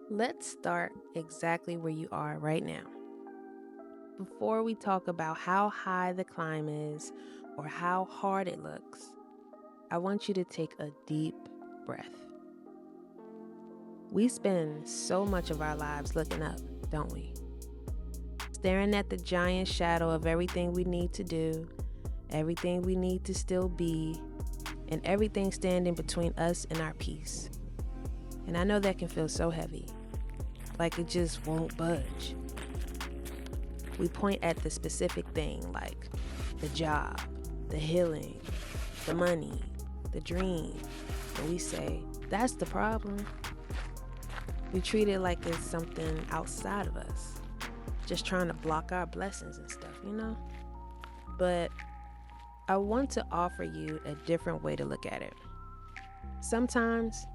Let's start exactly where you are right now. Before we talk about how high the climb is or how hard it looks, I want you to take a deep breath. We spend so much of our lives looking up, don't we? Staring at the giant shadow of everything we need to do, everything we need to still be, and everything standing between us and our peace. And I know that can feel so heavy, like it just won't budge. We point at the specific thing like the job, the healing, the money, the dream, and we say, that's the problem. We treat it like it's something outside of us, just trying to block our blessings and stuff. But I want to offer you a different way to look at it. Sometimes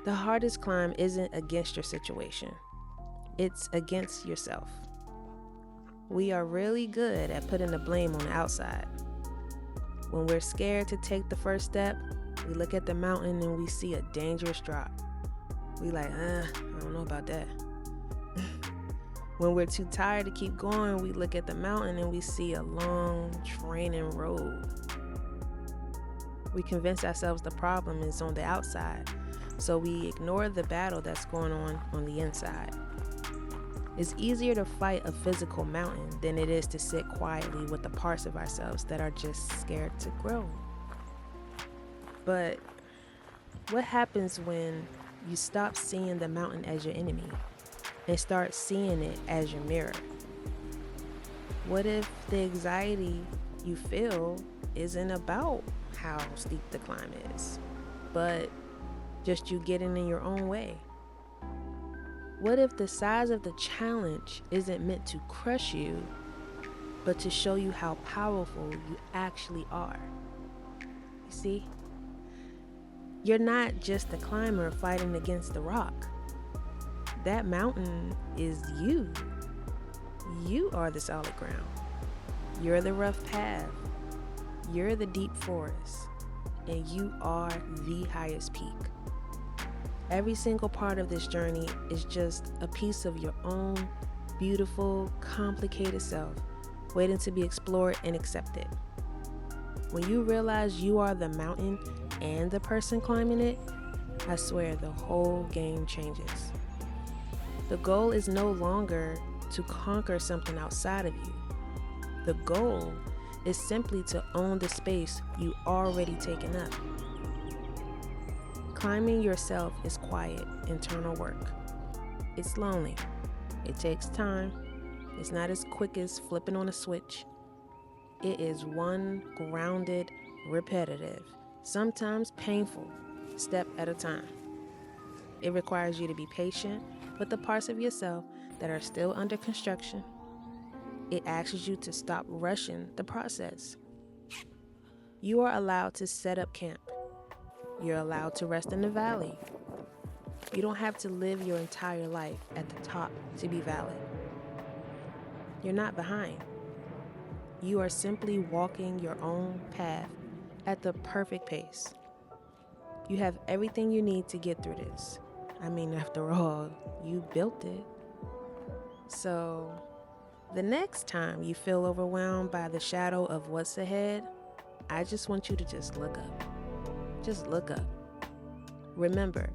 the hardest climb isn't against your situation, it's against yourself. We are really good at putting the blame on the outside. When we're scared to take the first step, we look at the mountain and we see a dangerous drop. We like, I don't know about that. When we're too tired to keep going, we look at the mountain and we see a long, draining road. We convince ourselves the problem is on the outside, so we ignore the battle that's going on the inside. It's easier to fight a physical mountain than it is to sit quietly with the parts of ourselves that are just scared to grow. But what happens when you stop seeing the mountain as your enemy and start seeing it as your mirror? What if the anxiety you feel isn't about how steep the climb is, but just you getting in your own way? What if the size of the challenge isn't meant to crush you, but to show you how powerful you actually are? You see? You're not just a climber fighting against the rock. That mountain is you. You are the solid ground. You're the rough path. You're the deep forest. And you are the highest peak. Every single part of this journey is just a piece of your own beautiful, complicated self, waiting to be explored and accepted. When you realize you are the mountain and the person climbing it, I swear the whole game changes. The goal is no longer to conquer something outside of you. The goal is simply to own the space you already taken up. Climbing yourself is quiet, internal work. It's lonely. It takes time. It's not as quick as flipping on a switch. It is one grounded, repetitive, sometimes painful step at a time. It requires you to be patient with the parts of yourself that are still under construction. It asks you to stop rushing the process. You are allowed to set up camp. You're allowed to rest in the valley. You don't have to live your entire life at the top to be valid. You're not behind. You are simply walking your own path at the perfect pace. You have everything you need to get through this. I mean, after all, you built it. So, the next time you feel overwhelmed by the shadow of what's ahead, I just want you to just look up. Just look up. Remember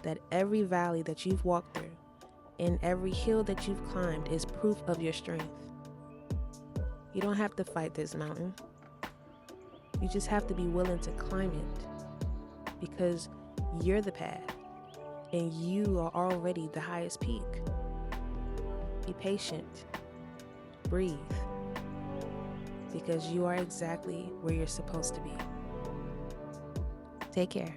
that every valley that you've walked through and every hill that you've climbed is proof of your strength. You don't have to fight this mountain. You just have to be willing to climb it because you're the path and you are already the highest peak. Be patient. Breathe. Because you are exactly where you're supposed to be. Take care.